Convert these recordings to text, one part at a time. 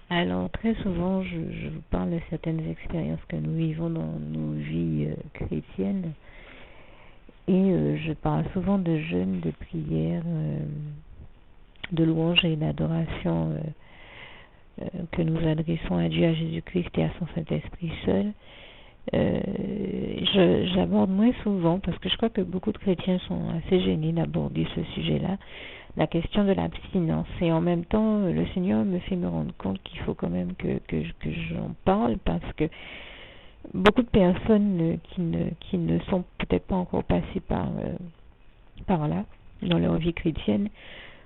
Alors, très souvent, je vous parle de certaines expériences que nous vivons dans nos vies chrétiennes. Et je parle souvent de jeûne, de prière, de louange et d'adoration que nous adressons à Dieu, à Jésus-Christ et à son Saint-Esprit seul. J'aborde moins souvent, parce que je crois que beaucoup de chrétiens sont assez gênés d'aborder ce sujet-là, la question de l'abstinence. Et en même temps, le Seigneur me fait me rendre compte qu'il faut quand même que j'en parle, parce que beaucoup de personnes qui ne sont peut-être pas encore passées par là, dans leur vie chrétienne,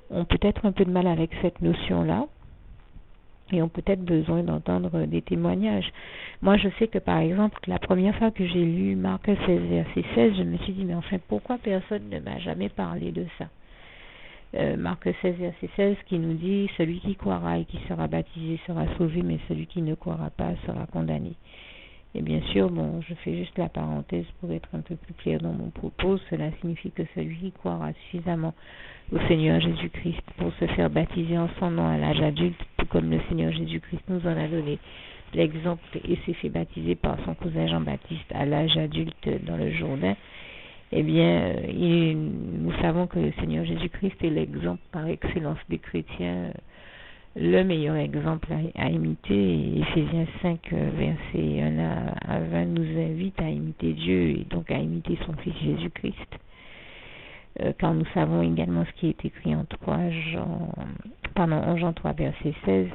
ont peut-être un peu de mal avec cette notion-là, et ont peut-être besoin d'entendre des témoignages. Moi, je sais que, par exemple, la première fois que j'ai lu Marc 16, verset 16, je me suis dit, mais enfin, pourquoi personne ne m'a jamais parlé de ça? Marc 16, verset 16, qui nous dit, celui qui croira et qui sera baptisé sera sauvé, mais celui qui ne croira pas sera condamné. Et bien sûr, bon, je fais juste la parenthèse pour être un peu plus clair dans mon propos. Cela signifie que celui qui croira suffisamment au Seigneur Jésus-Christ pour se faire baptiser en son nom à l'âge adulte, tout comme le Seigneur Jésus-Christ nous en a donné l'exemple et s'est fait baptiser par son cousin Jean-Baptiste à l'âge adulte dans le Jourdain, eh bien, nous savons que le Seigneur Jésus-Christ est l'exemple par excellence des chrétiens, le meilleur exemple à imiter. Et Éphésiens 5, versets 1 à 20 nous invite à imiter Dieu et donc à imiter son Fils Jésus-Christ. Car nous savons également ce qui est écrit en Jean 3, verset 16,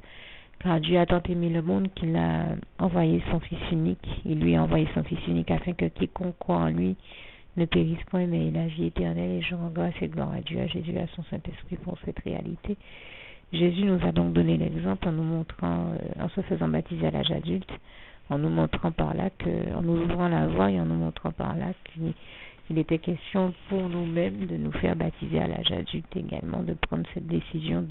car Dieu a tant aimé le monde qu'il a envoyé son Fils unique, il lui a envoyé son Fils unique afin que quiconque croit en lui ne périsse point, mais ait la vie éternelle. Et je rends grâce et gloire à Dieu, à Jésus, à son Saint-Esprit pour cette réalité. Jésus nous a donc donné l'exemple en nous montrant, en se faisant baptiser à l'âge adulte, en nous montrant par là en nous ouvrant la voie et en nous montrant par là qu'il était question pour nous-mêmes de nous faire baptiser à l'âge adulte également, de prendre cette décision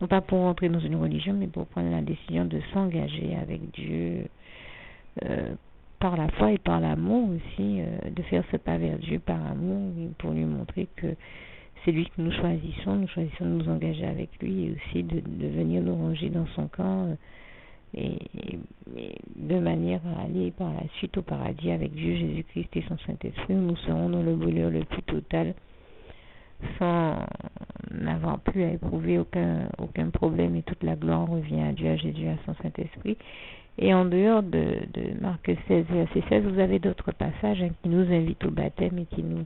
non pas pour entrer dans une religion, mais pour prendre la décision de s'engager avec Dieu par la foi et par l'amour aussi, de faire ce pas vers Dieu par amour, pour lui montrer que c'est lui que nous choisissons de nous engager avec lui et aussi de venir nous ranger dans son camp et de manière à aller par la suite au paradis avec Dieu, Jésus-Christ et son Saint-Esprit, où nous serons dans le bonheur le plus total sans n'avoir plus à éprouver aucun problème, et toute la gloire revient à Dieu, à Jésus, à son Saint-Esprit. Et en dehors de Marc 16, verset 16, vous avez d'autres passages qui nous invitent au baptême et qui nous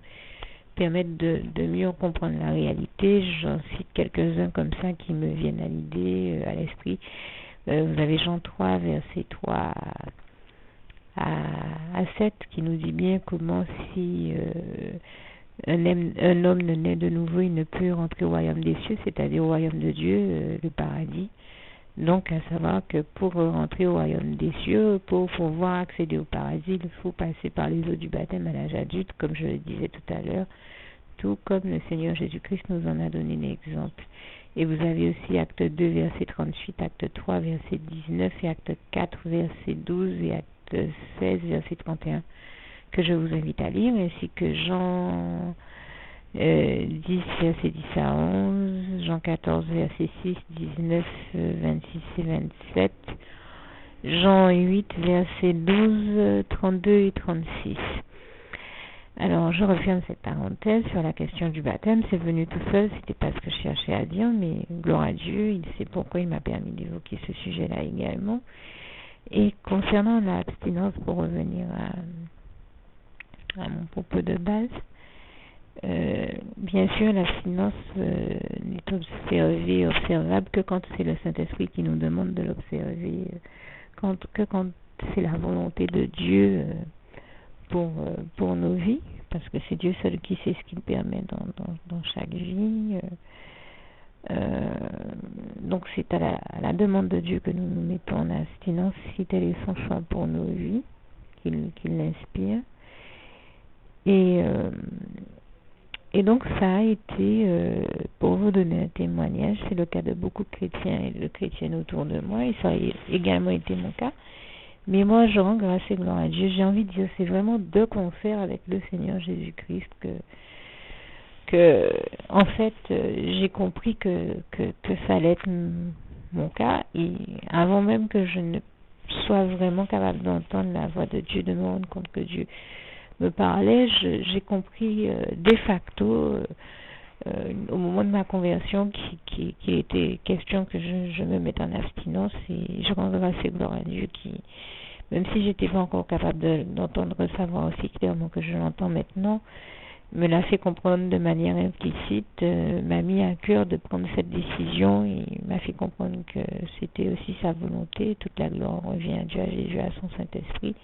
permettent de mieux comprendre la réalité. J'en cite quelques-uns comme ça qui me viennent à l'idée, à l'esprit. Vous avez Jean 3, verset 3 à 7, qui nous dit bien comment si un homme ne naît de nouveau, il ne peut rentrer au royaume des cieux, c'est-à-dire au royaume de Dieu, le paradis. Donc, à savoir que pour rentrer au royaume des cieux, pour pouvoir accéder au paradis, il faut passer par les eaux du baptême à l'âge adulte, comme je le disais tout à l'heure, tout comme le Seigneur Jésus-Christ nous en a donné l'exemple. Et vous avez aussi Acte 2, verset 38, Acte 3, verset 19, et Acte 4, verset 12, et Acte 16, verset 31, que je vous invite à lire, ainsi que Jean 10, verset 10 à 11, Jean 14, verset 6, 19, 26 et 27, Jean 8, verset 12, 32 et 36. Alors, je referme cette parenthèse sur la question du baptême. C'est venu tout seul, c'était pas ce que je cherchais à dire, mais gloire à Dieu, il sait pourquoi il m'a permis d'évoquer ce sujet-là également. Et concernant l'abstinence, pour revenir à mon propos de base, bien sûr, l'abstinence n'est observable que quand c'est le Saint-Esprit qui nous demande de l'observer, quand c'est la volonté de Dieu pour nos vies, parce que c'est Dieu seul qui sait ce qu'il permet dans chaque vie. Donc c'est à la demande de Dieu que nous nous mettons en abstinence, si tel est son choix pour nos vies, qu'il l'inspire. Et donc ça a été, pour vous donner un témoignage, c'est le cas de beaucoup de chrétiens et de chrétiennes autour de moi, et ça a également été mon cas. Mais moi, je rends grâce et gloire à Dieu. J'ai envie de dire, c'est vraiment de concert avec le Seigneur Jésus-Christ que en fait, j'ai compris que ça allait être mon cas, et avant même que je ne sois vraiment capable d'entendre la voix de Dieu, de me rendre compte que Dieu me parlait, j'ai compris de facto, au moment de ma conversion, qui était question que je me mette en abstinence, et je rends grâce et gloire à Dieu qui, même si j'étais pas encore capable d'entendre sa voix aussi clairement que je l'entends maintenant, me l'a fait comprendre de manière implicite, m'a mis à cœur de prendre cette décision et m'a fait comprendre que c'était aussi sa volonté. Toute la gloire revient à Dieu, à Jésus, à son Saint-Esprit.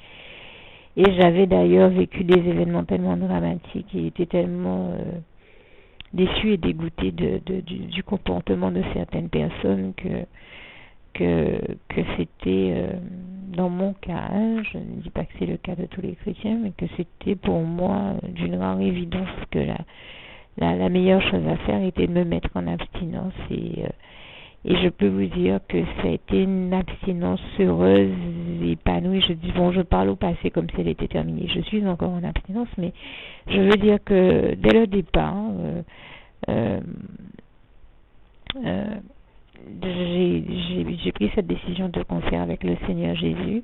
Et j'avais d'ailleurs vécu des événements tellement dramatiques et été tellement déçue et dégoûtée du comportement de certaines personnes que c'était, dans mon cas, je ne dis pas que c'est le cas de tous les chrétiens, mais que c'était pour moi d'une rare évidence que la meilleure chose à faire était de me mettre en abstinence. Et je peux vous dire que ça a été une abstinence heureuse, épanouie. Je parle au passé comme si elle était terminée. Je suis encore en abstinence, mais je veux dire que dès le départ, j'ai pris cette décision de concert avec le Seigneur Jésus,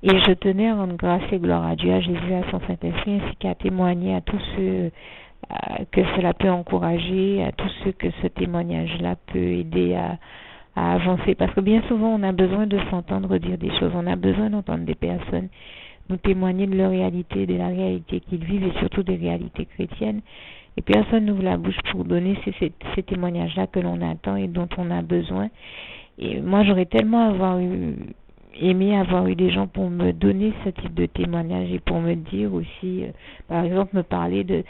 et je tenais à rendre grâce et gloire à Dieu, à Jésus, à son Saint-Esprit, ainsi qu'à témoigner à tous ceux que cela peut encourager, à tous ceux que ce témoignage-là peut aider à avancer. Parce que bien souvent, on a besoin de s'entendre dire des choses, on a besoin d'entendre des personnes nous témoigner de leur réalité, de la réalité qu'ils vivent, et surtout des réalités chrétiennes. Et personne n'ouvre la bouche pour donner ces témoignages-là que l'on attend et dont on a besoin. Et moi, j'aurais tellement aimé avoir eu des gens pour me donner ce type de témoignage et pour me dire aussi, par exemple, me parler de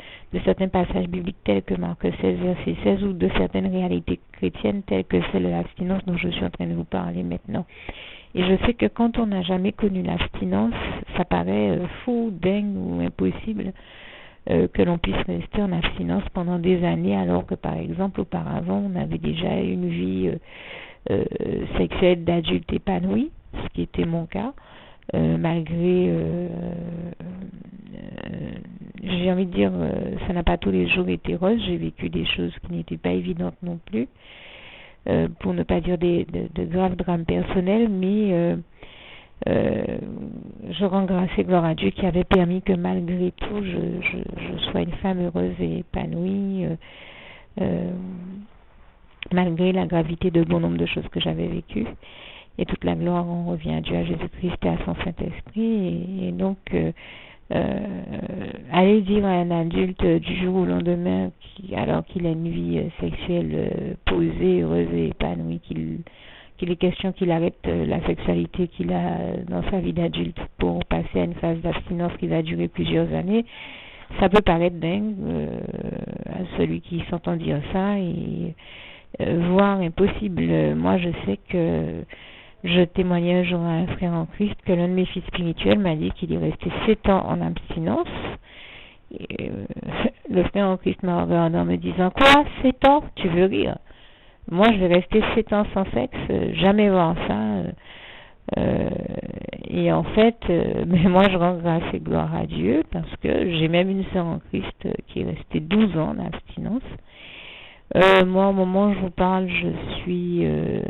certains passages bibliques tels que Marc 16, verset 16, ou de certaines réalités chrétiennes telles que celle de l'abstinence dont je suis en train de vous parler maintenant. Et je sais que quand on n'a jamais connu l'abstinence, ça paraît fou, dingue ou impossible que l'on puisse rester en abstinence pendant des années, alors que par exemple auparavant on avait déjà une vie sexuelle d'adulte épanouie, ce qui était mon cas, malgré, j'ai envie de dire, ça n'a pas tous les jours été rose, j'ai vécu des choses qui n'étaient pas évidentes non plus, pour ne pas dire de graves drames personnels, mais je rends grâce et gloire à Dieu qui avait permis que malgré tout je sois une femme heureuse et épanouie, malgré la gravité de bon nombre de choses que j'avais vécues. Et toute la gloire en revient à Dieu, à Jésus-Christ et à son Saint-Esprit. Et donc aller dire à un adulte du jour au lendemain, alors qu'il a une vie sexuelle posée, heureuse et épanouie, qu'il est question qu'il arrête la sexualité qu'il a dans sa vie d'adulte pour passer à une phase d'abstinence qui va durer plusieurs années, ça peut paraître dingue à celui qui s'entend dire ça, et voire impossible. Moi, je sais que je témoignais un jour à un frère en Christ que l'un de mes fils spirituels m'a dit qu'il est resté 7 ans en abstinence. Et, le frère en Christ m'a regardé en me disant: quoi, 7 ans? Tu veux rire? Moi, je vais rester 7 ans sans sexe, jamais voir ça. Et en fait, mais moi, je rends grâce et gloire à Dieu, parce que j'ai même une sœur en Christ qui est restée 12 ans en abstinence. Moi, au moment où je vous parle, je suis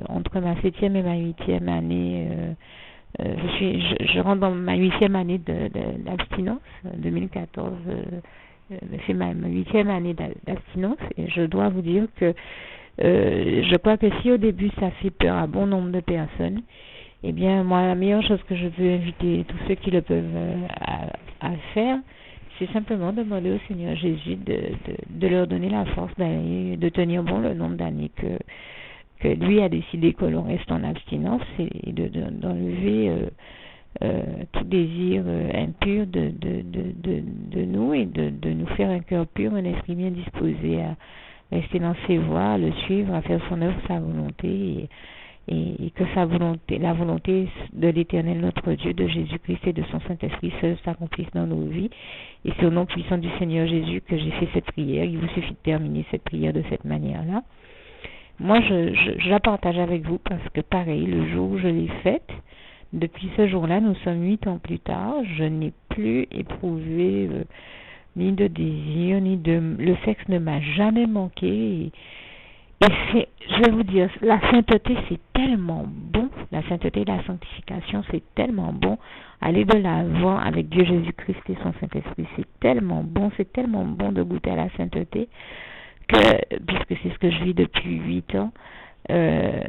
entre ma 7e et ma 8e année. Je rentre dans ma 8e année d'abstinence. 2014, c'est ma 8e année d'abstinence. Et je dois vous dire que je crois que si au début ça fait peur à bon nombre de personnes, eh bien, moi, la meilleure chose que je veux inviter tous ceux qui le peuvent à faire, c'est simplement demander au Seigneur Jésus de leur donner la force d'aller, de tenir bon le nombre d'années que lui a décidé que l'on reste en abstinence, et d'enlever tout désir impur de nous, et de nous faire un cœur pur, un esprit bien disposé à rester dans ses voies, à le suivre, à faire son œuvre, sa volonté, et que la volonté de l'Éternel notre Dieu, de Jésus-Christ et de son Saint-Esprit seul s'accomplisse dans nos vies. Et c'est au nom puissant du Seigneur Jésus que j'ai fait cette prière. Il vous suffit de terminer cette prière de cette manière-là. Moi, je la partage avec vous parce que, pareil, le jour où je l'ai faite, depuis ce jour-là, nous sommes 8 ans plus tard, je n'ai plus éprouvé ni de désir, le sexe ne m'a jamais manqué. Et je vais vous dire, la sainteté, c'est tellement bon. La sainteté et la sanctification, c'est tellement bon. Aller de l'avant avec Dieu Jésus-Christ et son Saint-Esprit, c'est tellement bon de goûter à la sainteté, puisque c'est ce que je vis depuis 8 ans, euh,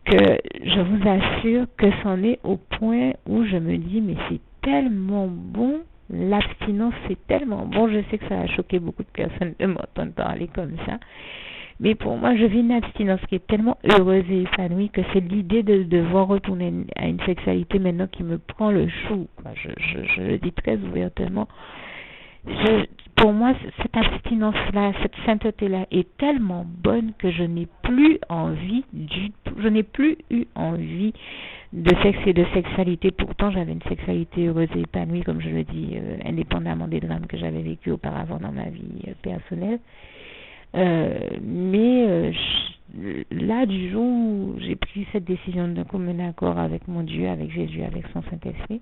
que je vous assure que c'en est au point où je me dis, mais c'est tellement bon, l'abstinence, c'est tellement bon. Je sais que ça a choqué beaucoup de personnes de m'entendre parler comme ça. Mais pour moi, je vis une abstinence qui est tellement heureuse et épanouie que c'est l'idée de devoir retourner à une sexualité maintenant qui me prend le chou. Je le dis très ouvertement. Pour moi, cette abstinence-là, cette sainteté-là est tellement bonne que je n'ai plus envie du tout. Je n'ai plus eu envie de sexe et de sexualité. Pourtant, j'avais une sexualité heureuse et épanouie, comme je le dis, indépendamment des drames que j'avais vécus auparavant dans ma vie personnelle. Là, du jour où j'ai pris cette décision de commun accord avec mon Dieu, avec Jésus, avec son Saint-Esprit,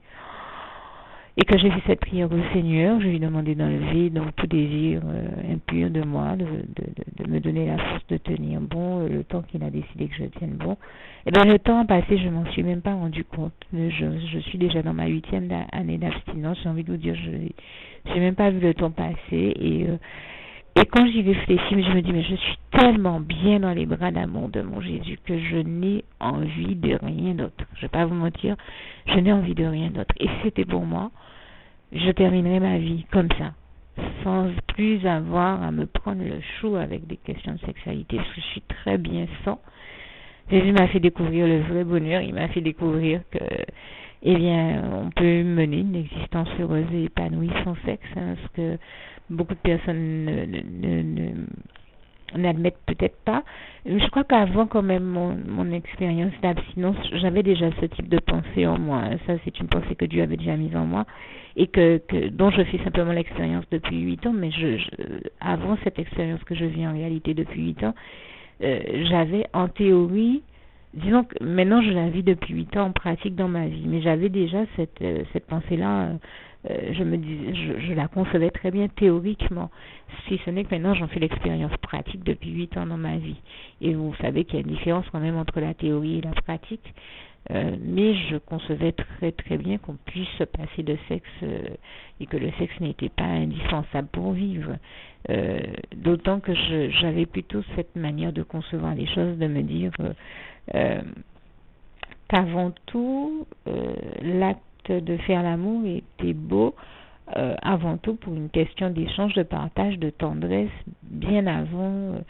et que j'ai fait cette prière au Seigneur, je lui ai demandé d'enlever donc tout désir impur de moi, de me donner la force de tenir bon le temps qu'il a décidé que je tienne bon. Et bien le temps a passé, je m'en suis même pas rendu compte. Je suis déjà dans ma 8e année d'abstinence. J'ai envie de vous dire, je n'ai même pas vu le temps passer et quand j'y réfléchis, je me dis, mais je suis tellement bien dans les bras d'amour de mon Jésus que je n'ai envie de rien d'autre. Je ne vais pas vous mentir, je n'ai envie de rien d'autre. Et si c'était pour moi, je terminerais ma vie comme ça, sans plus avoir à me prendre le chou avec des questions de sexualité, parce que je suis très bien sans. Jésus m'a fait découvrir le vrai bonheur, il m'a fait découvrir que, eh bien, on peut mener une existence heureuse et épanouie sans sexe, parce que beaucoup de personnes n'admettent peut-être pas. Je crois qu'avant quand même mon expérience d'abstinence, j'avais déjà ce type de pensée en moi. Ça, c'est une pensée que Dieu avait déjà mise en moi et dont je fais simplement l'expérience depuis 8 ans. Mais avant cette expérience que je vis en réalité depuis 8 ans, j'avais en théorie, disons que maintenant je la vis depuis 8 ans en pratique dans ma vie, mais j'avais déjà cette pensée-là, je la concevais très bien théoriquement, si ce n'est que maintenant j'en fais l'expérience pratique depuis 8 ans dans ma vie. Et vous savez qu'il y a une différence quand même entre la théorie et la pratique, mais je concevais très très bien qu'on puisse se passer de sexe et que le sexe n'était pas indispensable pour vivre. D'autant que j'avais plutôt cette manière de concevoir les choses, de me dire qu'avant tout, l'acte de faire l'amour était beau, avant tout pour une question d'échange, de partage, de tendresse, bien avant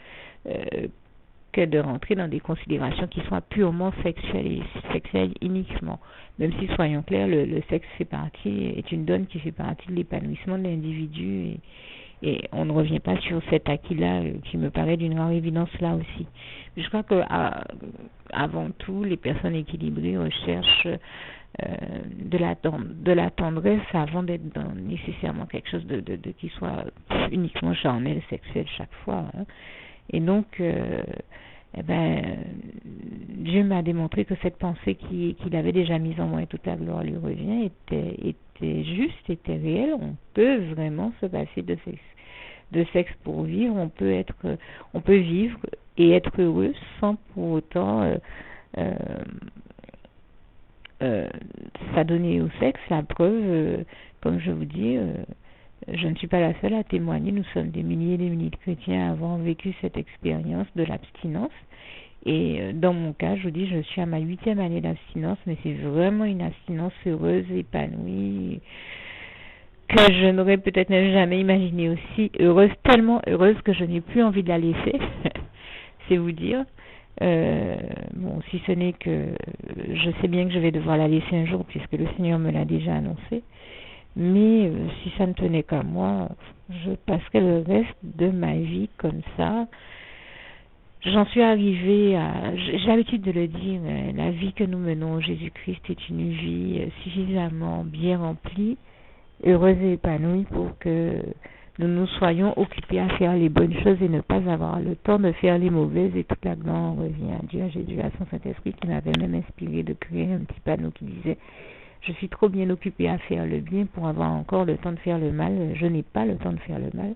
que de rentrer dans des considérations qui soient purement sexuelles uniquement. Même si, soyons clairs, le sexe est une donne qui fait partie de l'épanouissement de l'individu et on ne revient pas sur cet acquis-là qui me paraît d'une rare évidence là aussi. Mais je crois que avant tout, les personnes équilibrées recherchent de la tendresse avant d'être dans nécessairement quelque chose de qui soit uniquement charnel, sexuel chaque fois. Hein. Et donc, Dieu m'a démontré que cette pensée qu'il avait déjà mise en moi et toute la gloire lui revient était juste, était réelle. On peut vraiment se passer de sexe pour vivre. On peut vivre et être heureux sans pour autant s'adonner au sexe. La preuve, comme je vous dis, je ne suis pas la seule à témoigner. Nous sommes des milliers et des milliers de chrétiens à avoir vécu cette expérience de l'abstinence. Et dans mon cas, je vous dis, je suis à ma 8e année d'abstinence, mais c'est vraiment une abstinence heureuse, épanouie, que je n'aurais peut-être même jamais imaginé aussi heureuse, tellement heureuse que je n'ai plus envie de la laisser. C'est vous dire. Bon, si ce n'est que je sais bien que je vais devoir la laisser un jour puisque le Seigneur me l'a déjà annoncé. Mais si ça ne tenait qu'à moi, je passerais le reste de ma vie comme ça. J'en suis arrivée à... J'ai l'habitude de le dire, la vie que nous menons au Jésus-Christ est une vie suffisamment bien remplie, heureuse et épanouie pour que nous soyons occupés à faire les bonnes choses et ne pas avoir le temps de faire les mauvaises, et toute la gloire revient à Dieu, à Jésus, à son Saint-Esprit qui m'avait même inspiré de créer un petit panneau qui disait « Je suis trop bien occupé à faire le bien pour avoir encore le temps de faire le mal, je n'ai pas le temps de faire le mal ».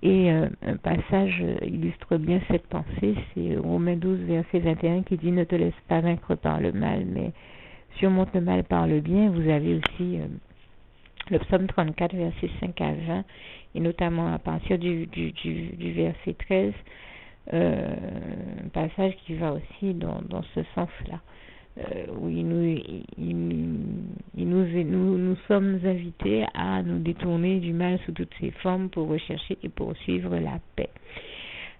Et un passage illustre bien cette pensée, c'est Romains 12, verset 21 qui dit « Ne te laisse pas vaincre par le mal, mais surmonte le mal par le bien ». Vous avez aussi le psaume 34, verset 5 à 20, et notamment à partir du verset 13, un passage qui va aussi dans ce sens-là. Où nous sommes invités à nous détourner du mal sous toutes ses formes pour rechercher et poursuivre la paix.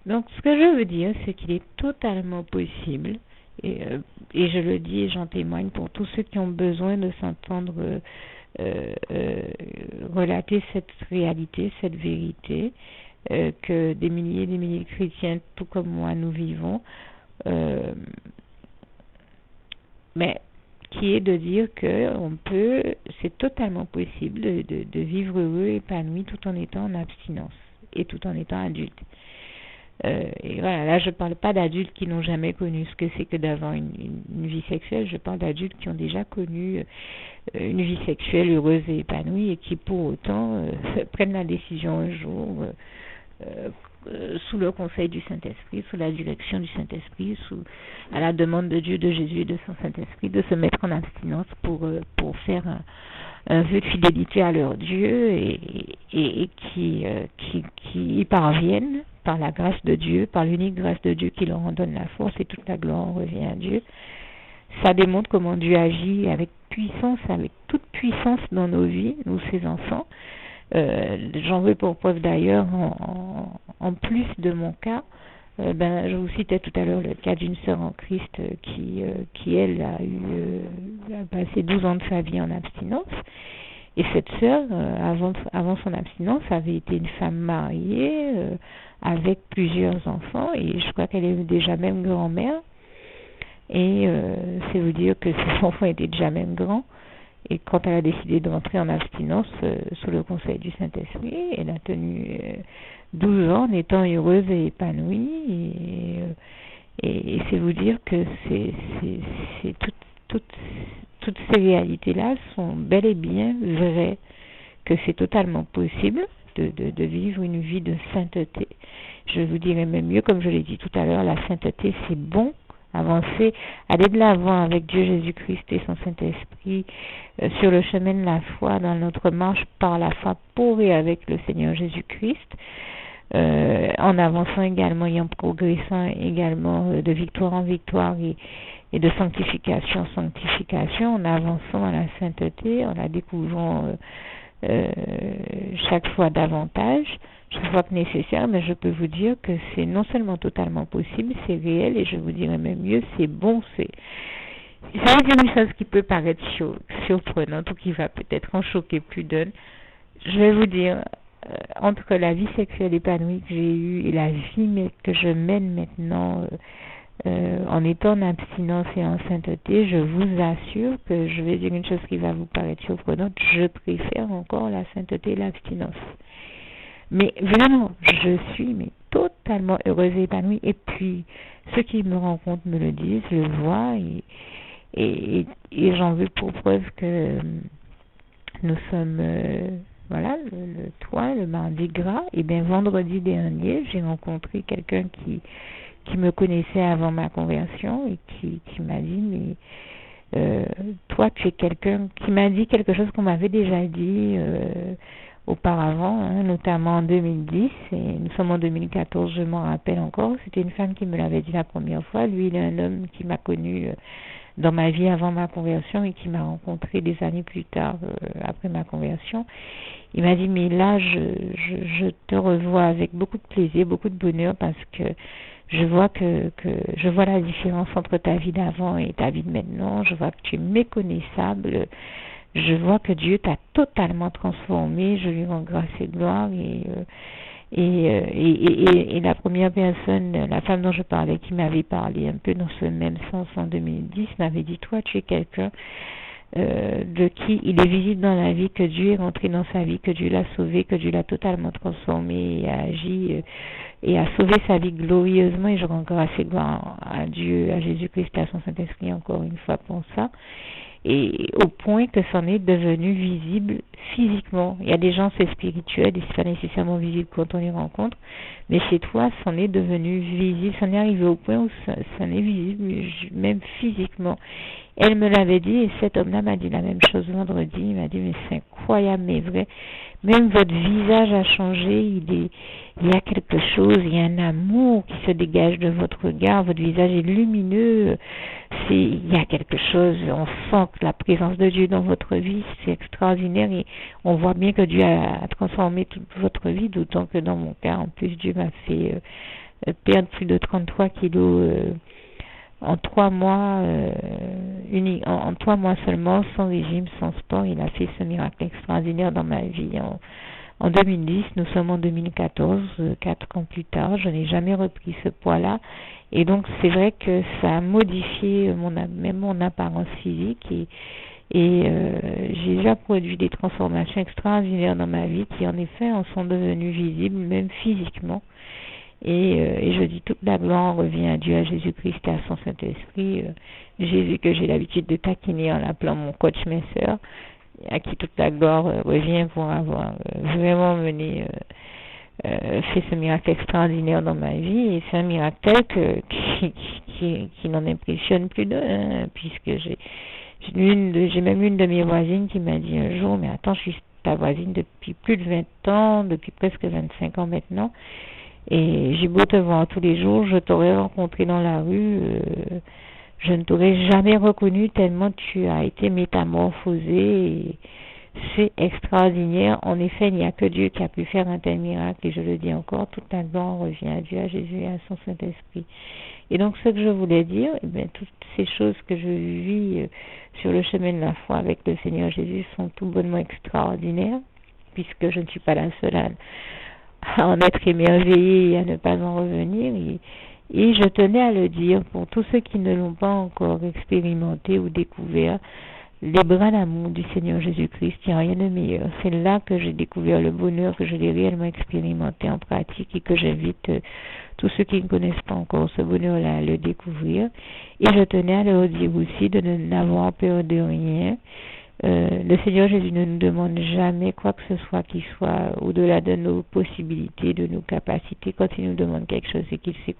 Donc, ce que je veux dire, c'est qu'il est totalement possible, et je le dis et j'en témoigne pour tous ceux qui ont besoin de s'entendre relater cette réalité, cette vérité, que des milliers et des milliers de chrétiens, tout comme moi, nous vivons, mais qui est de dire que c'est totalement possible de vivre heureux, épanoui, tout en étant en abstinence et tout en étant adulte. Et voilà, là je parle pas d'adultes qui n'ont jamais connu ce que c'est que d'avoir une vie sexuelle, je parle d'adultes qui ont déjà connu une vie sexuelle heureuse et épanouie et qui pour autant prennent la décision un jour sous le conseil du Saint-Esprit, sous la direction du Saint-Esprit, à la demande de Dieu, de Jésus et de son Saint-Esprit, de se mettre en abstinence pour faire un vœu de fidélité à leur Dieu et qui y parviennent par la grâce de Dieu, par l'unique grâce de Dieu qui leur en donne la force et toute la gloire revient à Dieu. Ça démontre comment Dieu agit avec puissance, avec toute puissance dans nos vies, nous ses enfants. J'en veux pour preuve d'ailleurs, en plus de mon cas, je vous citais tout à l'heure le cas d'une sœur en Christ qui elle, a passé 12 ans de sa vie en abstinence. Et cette sœur, avant son abstinence, avait été une femme mariée, avec plusieurs enfants, et je crois qu'elle est déjà même grand-mère. Et c'est vous dire que ses enfants étaient déjà même grands. Et quand elle a décidé d'entrer en abstinence sous le conseil du Saint-Esprit, elle a tenu 12 ans en étant heureuse et épanouie. Et c'est vous dire que toutes ces réalités-là sont bel et bien vraies, que c'est totalement possible de vivre une vie de sainteté. Je vous dirais même mieux, comme je l'ai dit tout à l'heure, la sainteté c'est bon. Avancer, aller de l'avant avec Dieu Jésus-Christ et son Saint-Esprit sur le chemin de la foi, dans notre marche par la foi pour et avec le Seigneur Jésus-Christ, en avançant également et en progressant également de victoire en victoire et de sanctification en sanctification, en avançant dans la sainteté, en la découvrant chaque fois davantage, chaque fois que nécessaire, mais je peux vous dire que c'est non seulement totalement possible, c'est réel, et je vous dirais même mieux, c'est bon, c'est une chose qui peut paraître surprenante ou qui va peut-être en choquer plus d'un. Je vais vous dire, entre la vie sexuelle épanouie que j'ai eue et la vie que je mène maintenant en étant en abstinence et en sainteté, je vous assure que je vais dire une chose qui va vous paraître surprenante, je préfère encore la sainteté et l'abstinence. Mais vraiment, je suis totalement heureuse et épanouie. Et puis, ceux qui me rencontrent me le disent, je le vois, et j'en veux pour preuve que nous sommes, le mardi gras. Et bien, vendredi dernier, j'ai rencontré quelqu'un qui me connaissait avant ma conversion et qui m'a dit, mais toi, tu es quelqu'un qui m'a dit quelque chose qu'on m'avait déjà dit auparavant, notamment en 2010, et nous sommes en 2014, je m'en rappelle encore. C'était une femme qui me l'avait dit la première fois. Lui, il est un homme qui m'a connu dans ma vie avant ma conversion et qui m'a rencontré des années plus tard après ma conversion. Il m'a dit, mais là, je te revois avec beaucoup de plaisir, beaucoup de bonheur, parce que je vois je vois la différence entre ta vie d'avant et ta vie de maintenant. Je vois que tu es méconnaissable. Je vois que Dieu t'a totalement transformé. Je lui rends grâce et gloire. Et la première personne, la femme dont je parlais, qui m'avait parlé un peu dans ce même sens en 2010, m'avait dit, toi, tu es quelqu'un de qui il est visible dans la vie que Dieu est rentré dans sa vie, que Dieu l'a sauvé, que Dieu l'a totalement transformé et a agi et a sauvé sa vie glorieusement, et je rends grâce et gloire à Dieu, à Jésus-Christ et à son Saint-Esprit encore une fois pour ça. Et au point que c'en est devenu visible physiquement. Il y a des gens, c'est spirituel et c'est pas nécessairement visible quand on les rencontre, mais chez toi, c'en est devenu visible, c'en est arrivé au point où c'en est visible, même physiquement. Elle me l'avait dit, et cet homme-là m'a dit la même chose vendredi. Il m'a dit, mais c'est incroyable, mais vrai. Même votre visage a changé, il y a quelque chose, il y a un amour qui se dégage de votre regard, votre visage est lumineux, il y a quelque chose, on sent que la présence de Dieu dans votre vie, c'est extraordinaire, et on voit bien que Dieu a transformé toute votre vie, d'autant que dans mon cas, en plus, Dieu m'a fait perdre plus de 33 kilos en 3 mois, en 3 mois seulement, sans régime, sans sport. Il a fait ce miracle extraordinaire dans ma vie en 2010. Nous sommes en 2014, 4 ans plus tard. Je n'ai jamais repris ce poids-là. Et donc, c'est vrai que ça a modifié même mon apparence physique. Et j'ai déjà produit des transformations extraordinaires dans ma vie qui, en effet, en sont devenues visibles, même physiquement. Et je dis toute la gloire revient à Dieu, à Jésus-Christ et à son Saint-Esprit. Jésus que j'ai l'habitude de taquiner en l'appelant mon coach, mes sœurs, à qui toute la gloire revient pour avoir vraiment mené, fait ce miracle extraordinaire dans ma vie. Et c'est un miracle tel qui n'en impressionne plus d'un, puisque j'ai même une de mes voisines qui m'a dit un jour, mais attends, je suis ta voisine depuis plus de 20 ans, depuis presque 25 ans maintenant. Et j'ai beau te voir tous les jours, je t'aurais rencontré dans la rue, je ne t'aurais jamais reconnu tellement tu as été métamorphosé. Et c'est extraordinaire. En effet, il n'y a que Dieu qui a pu faire un tel miracle. Et je le dis encore, toute la gloire revient à Dieu, à Jésus et à son Saint-Esprit. Et donc, ce que je voulais dire, toutes ces choses que je vis sur le chemin de la foi avec le Seigneur Jésus sont tout bonnement extraordinaires, puisque je ne suis pas la seule à en être émerveillé et à ne pas en revenir. Et je tenais à le dire pour tous ceux qui ne l'ont pas encore expérimenté ou découvert, les bras d'amour du Seigneur Jésus-Christ, il n'y a rien de meilleur. C'est là que j'ai découvert le bonheur, que je l'ai réellement expérimenté en pratique, et que j'invite tous ceux qui ne connaissent pas encore ce bonheur-là à le découvrir. Et je tenais à leur dire aussi de n'avoir peur de rien. Le Seigneur Jésus ne nous demande jamais quoi que ce soit qui soit au-delà de nos possibilités, de nos capacités. Quand il nous demande quelque chose, c'est qu'il sait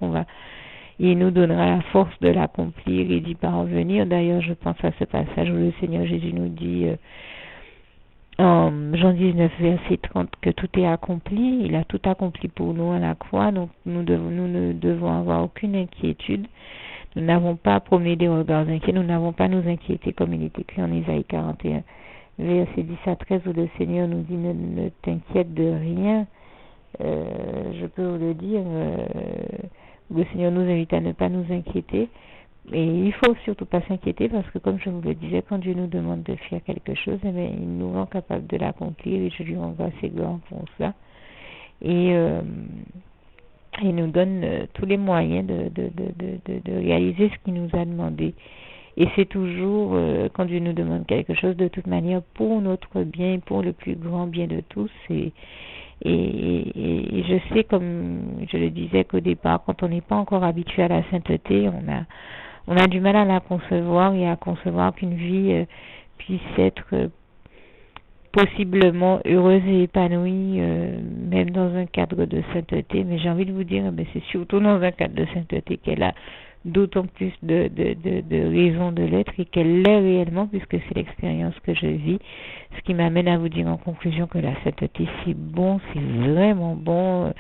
il nous donnera la force de l'accomplir et d'y parvenir. D'ailleurs, je pense à ce passage où le Seigneur Jésus nous dit en Jean 19, verset 30, que tout est accompli. Il a tout accompli pour nous à la croix, donc nous ne devons avoir aucune inquiétude. Nous n'avons pas à promener des regards inquiets, nous n'avons pas à nous inquiéter, comme il est écrit en Isaïe 41, verset 10 à 13, où le Seigneur nous dit ne t'inquiète de rien. Je peux vous le dire, le Seigneur nous invite à ne pas nous inquiéter, et il faut surtout pas s'inquiéter, parce que comme je vous le disais, quand Dieu nous demande de faire quelque chose, il nous rend capable de l'accomplir, et je lui rends grâce et gloire pour ça. Et il nous donne tous les moyens de réaliser ce qu'il nous a demandé. Et c'est toujours, quand Dieu nous demande quelque chose, de toute manière, pour notre bien, pour le plus grand bien de tous. Et je sais, comme je le disais qu'au départ, quand on n'est pas encore habitué à la sainteté, on a du mal à la concevoir, et à concevoir qu'une vie puisse être possiblement heureuse et épanouie, même dans un cadre de sainteté. Mais j'ai envie de vous dire, c'est surtout dans un cadre de sainteté qu'elle a d'autant plus de raison de l'être, et qu'elle l'est réellement, puisque c'est l'expérience que je vis. Ce qui m'amène à vous dire en conclusion que la sainteté, c'est bon, c'est vraiment bon,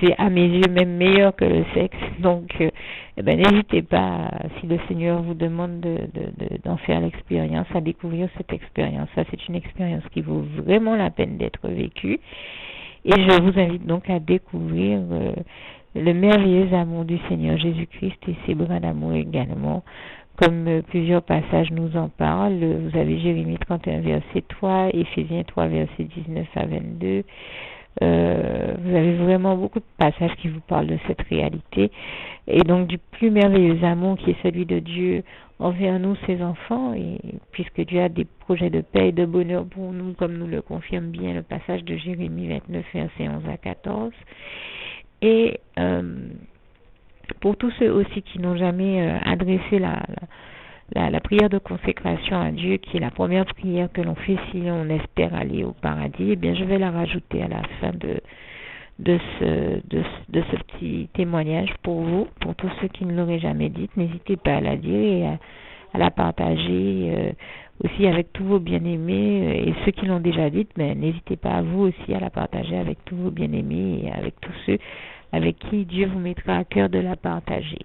c'est à mes yeux même meilleur que le sexe. Donc n'hésitez pas, si le Seigneur vous demande d'en faire l'expérience, à découvrir cette expérience. Ça, c'est une expérience qui vaut vraiment la peine d'être vécue, et je vous invite donc à découvrir le merveilleux amour du Seigneur Jésus-Christ et ses bras d'amour également, comme plusieurs passages nous en parlent. Vous avez Jérémie 31, verset 3, Éphésiens 3, verset 19 à 22. Vous avez vraiment beaucoup de passages qui vous parlent de cette réalité, et donc du plus merveilleux amour qui est celui de Dieu envers nous, ses enfants, et puisque Dieu a des projets de paix et de bonheur pour nous, comme nous le confirme bien le passage de Jérémie 29, verset 11 à 14. Et pour tous ceux aussi qui n'ont jamais adressé la prière de consécration à Dieu, qui est la première prière que l'on fait si on espère aller au paradis, eh bien je vais la rajouter à la fin de ce petit témoignage pour vous, pour tous ceux qui ne l'auraient jamais dite. N'hésitez pas à la dire et à la partager aussi avec tous vos bien-aimés, et ceux qui l'ont déjà dite, mais n'hésitez pas à vous aussi à la partager avec tous vos bien-aimés et avec tous ceux avec qui Dieu vous mettra à cœur de la partager.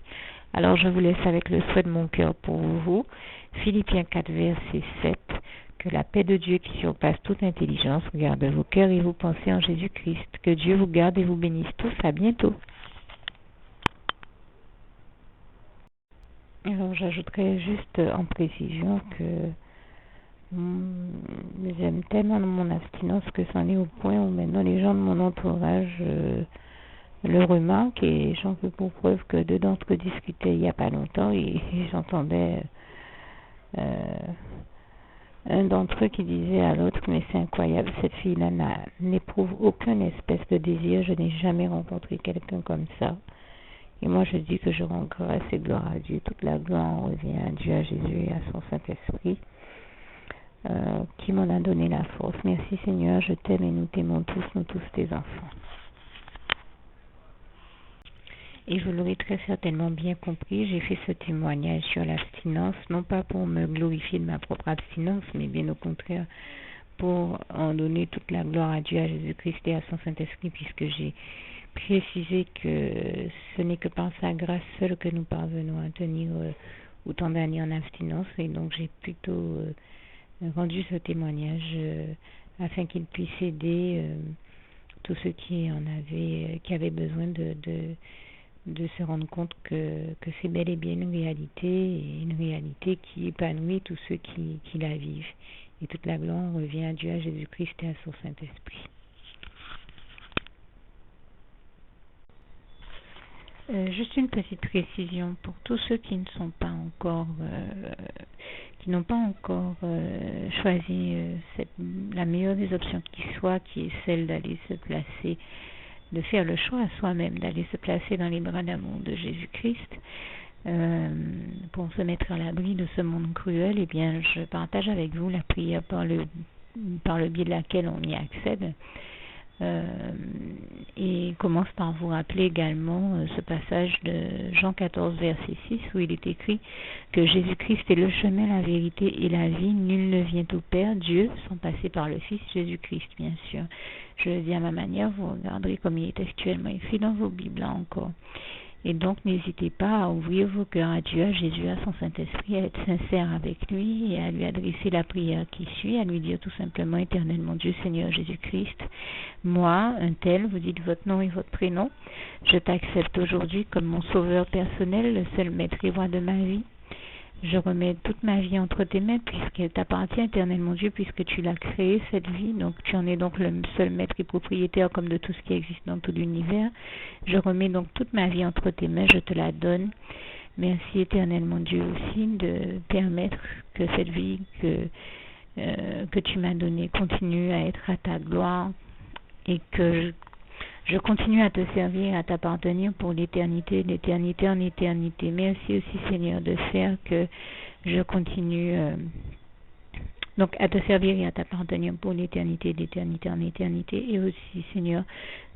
Alors je vous laisse avec le souhait de mon cœur pour vous. Philippiens 4, verset 7. Que la paix de Dieu qui surpasse toute intelligence garde vos cœurs et vos pensées en Jésus-Christ. Que Dieu vous garde et vous bénisse tous. À bientôt. Alors j'ajouterai juste en précision que j'aime tellement mon abstinence que c'en est au point où maintenant les gens de mon entourage le remarquent, et j'en veux pour preuve que deux d'entre eux discutaient il n'y a pas longtemps et j'entendais un d'entre eux qui disait à l'autre: mais c'est incroyable, cette fille-là n'éprouve aucune espèce de désir, je n'ai jamais rencontré quelqu'un comme ça. Et moi je dis que je rends grâce et gloire à Dieu, toute la gloire revient à Dieu, à Jésus et à son Saint-Esprit qui m'en a donné la force. Merci Seigneur, je t'aime et nous t'aimons tous, nous tous tes enfants. Et vous l'aurez très certainement bien compris, j'ai fait ce témoignage sur l'abstinence, non pas pour me glorifier de ma propre abstinence, mais bien au contraire, pour en donner toute la gloire à Dieu, à Jésus-Christ et à son Saint-Esprit, puisque j'ai précisé que ce n'est que par sa grâce seule que nous parvenons à tenir autant d'années en abstinence. Et donc j'ai plutôt rendu ce témoignage afin qu'il puisse aider tous ceux qui avaient besoin de se rendre compte que c'est bel et bien une réalité, et une réalité qui épanouit tous ceux qui la vivent. Et toute la gloire revient à Dieu, à Jésus-Christ et à son Saint-Esprit. Juste une petite précision pour tous ceux qui ne sont pas encore, qui n'ont pas encore choisi la meilleure des options qui soit, qui est celle d'aller se placer, de faire le choix à soi-même, d'aller se placer dans les bras d'amour de Jésus-Christ pour se mettre à l'abri de ce monde cruel. Eh bien, je partage avec vous la prière par le biais de laquelle on y accède. Et commence par vous rappeler également ce passage de Jean 14, verset 6, où il est écrit que Jésus-Christ est le chemin, la vérité et la vie. Nul ne vient au Père, Dieu, sans passer par le Fils Jésus-Christ, bien sûr. Je le dis à ma manière, vous regarderez comme il est actuellement écrit dans vos Bibles là encore. Et donc, n'hésitez pas à ouvrir vos cœurs à Dieu, à Jésus, à son Saint-Esprit, à être sincère avec lui et à lui adresser la prière qui suit, à lui dire tout simplement: Éternel mon Dieu, Seigneur Jésus-Christ, moi, un tel, vous dites votre nom et votre prénom, je t'accepte aujourd'hui comme mon sauveur personnel, le seul maître et roi de ma vie. Je remets toute ma vie entre tes mains, puisqu'elle t'appartient, éternel mon Dieu, puisque tu l'as créée, cette vie. Donc tu en es donc le seul maître et propriétaire comme de tout ce qui existe dans tout l'univers. Je remets donc toute ma vie entre tes mains, je te la donne. Merci, éternel mon Dieu, aussi de permettre que cette vie que tu m'as donnée continue à être à ta gloire, et que je continue à te servir, à t'appartenir pour l'éternité, d'éternité en éternité. Merci aussi, Seigneur, de faire que je continue donc à te servir et à t'appartenir pour l'éternité, d'éternité en éternité. Et aussi, Seigneur,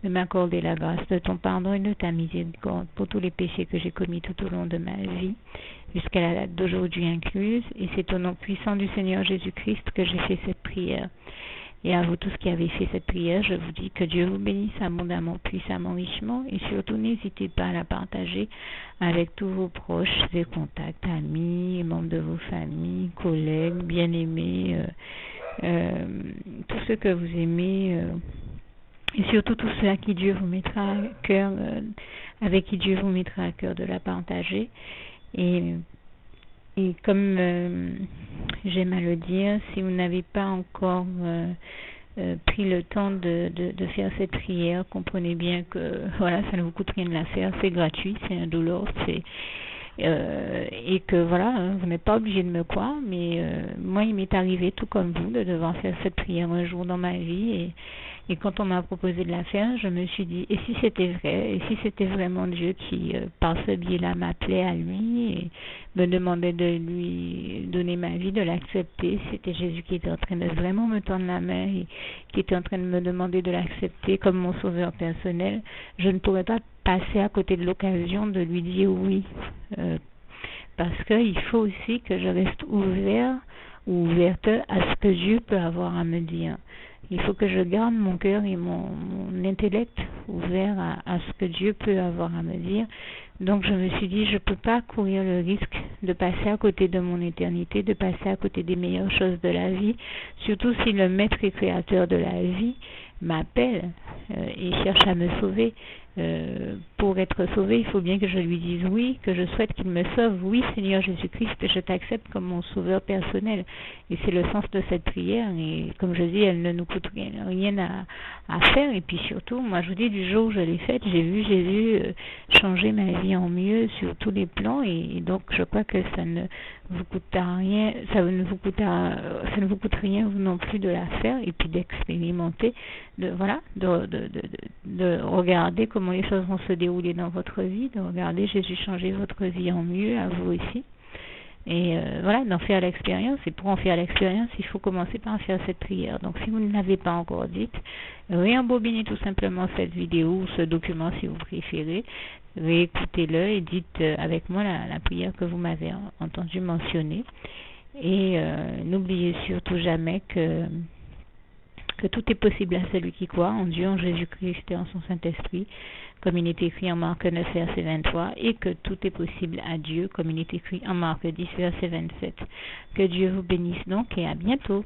de m'accorder la grâce de ton pardon et de ta miséricorde pour tous les péchés que j'ai commis tout au long de ma vie, jusqu'à la date d'aujourd'hui incluse. Et c'est au nom puissant du Seigneur Jésus-Christ que j'ai fait cette prière. Et à vous tous qui avez fait cette prière, je vous dis que Dieu vous bénisse abondamment, puissamment, richement, et surtout n'hésitez pas à la partager avec tous vos proches et contacts, amis, membres de vos familles, collègues, bien-aimés, tous ceux que vous aimez, et surtout tous ceux à qui Dieu vous mettra à cœur, avec qui Dieu vous mettra à cœur de la partager. Et comme j'aime à le dire, si vous n'avez pas encore pris le temps de faire cette prière, comprenez bien que voilà, ça ne vous coûte rien de la faire, c'est gratuit, c'est indolore, et que voilà, vous n'êtes pas obligé de me croire, mais moi il m'est arrivé tout comme vous de devoir faire cette prière un jour dans ma vie, Et quand on m'a proposé de la faire, je me suis dit, et si c'était vrai, et si c'était vraiment Dieu qui, par ce biais-là, m'appelait à lui et me demandait de lui donner ma vie, de l'accepter, c'était Jésus qui était en train de vraiment me tendre la main et qui était en train de me demander de l'accepter comme mon sauveur personnel, je ne pourrais pas passer à côté de l'occasion de lui dire oui. Parce qu'il faut aussi que je reste ouvert ou ouverte à ce que Dieu peut avoir à me dire. Il faut que je garde mon cœur et mon intellect ouvert à ce que Dieu peut avoir à me dire. Donc je me suis dit, je ne peux pas courir le risque de passer à côté de mon éternité, de passer à côté des meilleures choses de la vie, surtout si le maître et créateur de la vie m'appelle et cherche à me sauver. Pour être sauvé, il faut bien que je lui dise oui, que je souhaite qu'il me sauve. Oui, Seigneur Jésus-Christ, je t'accepte comme mon sauveur personnel. Et c'est le sens de cette prière. Et comme je dis, elle ne nous coûte rien à faire. Et puis surtout, moi je vous dis, du jour où je l'ai faite, j'ai vu Jésus changer ma vie en mieux sur tous les plans. Et donc je crois que ça ne vous coûte rien, ça ne vous coûte rien vous non plus de la faire et puis d'expérimenter, de regarder comment les choses vont se dérouler dans votre vie, de regarder Jésus changer votre vie en mieux, à vous aussi. Et d'en faire l'expérience. Et pour en faire l'expérience, il faut commencer par faire cette prière. Donc si vous ne l'avez pas encore dite, réembobinez tout simplement cette vidéo ou ce document si vous préférez, réécoutez-le et dites avec moi la prière que vous m'avez entendu mentionner. Et n'oubliez surtout jamais que tout est possible à celui qui croit en Dieu, en Jésus-Christ et en son Saint-Esprit, comme il est écrit en Marc 9, verset 23, et que tout est possible à Dieu, comme il est écrit en Marc 10, verset 27. Que Dieu vous bénisse donc et à bientôt.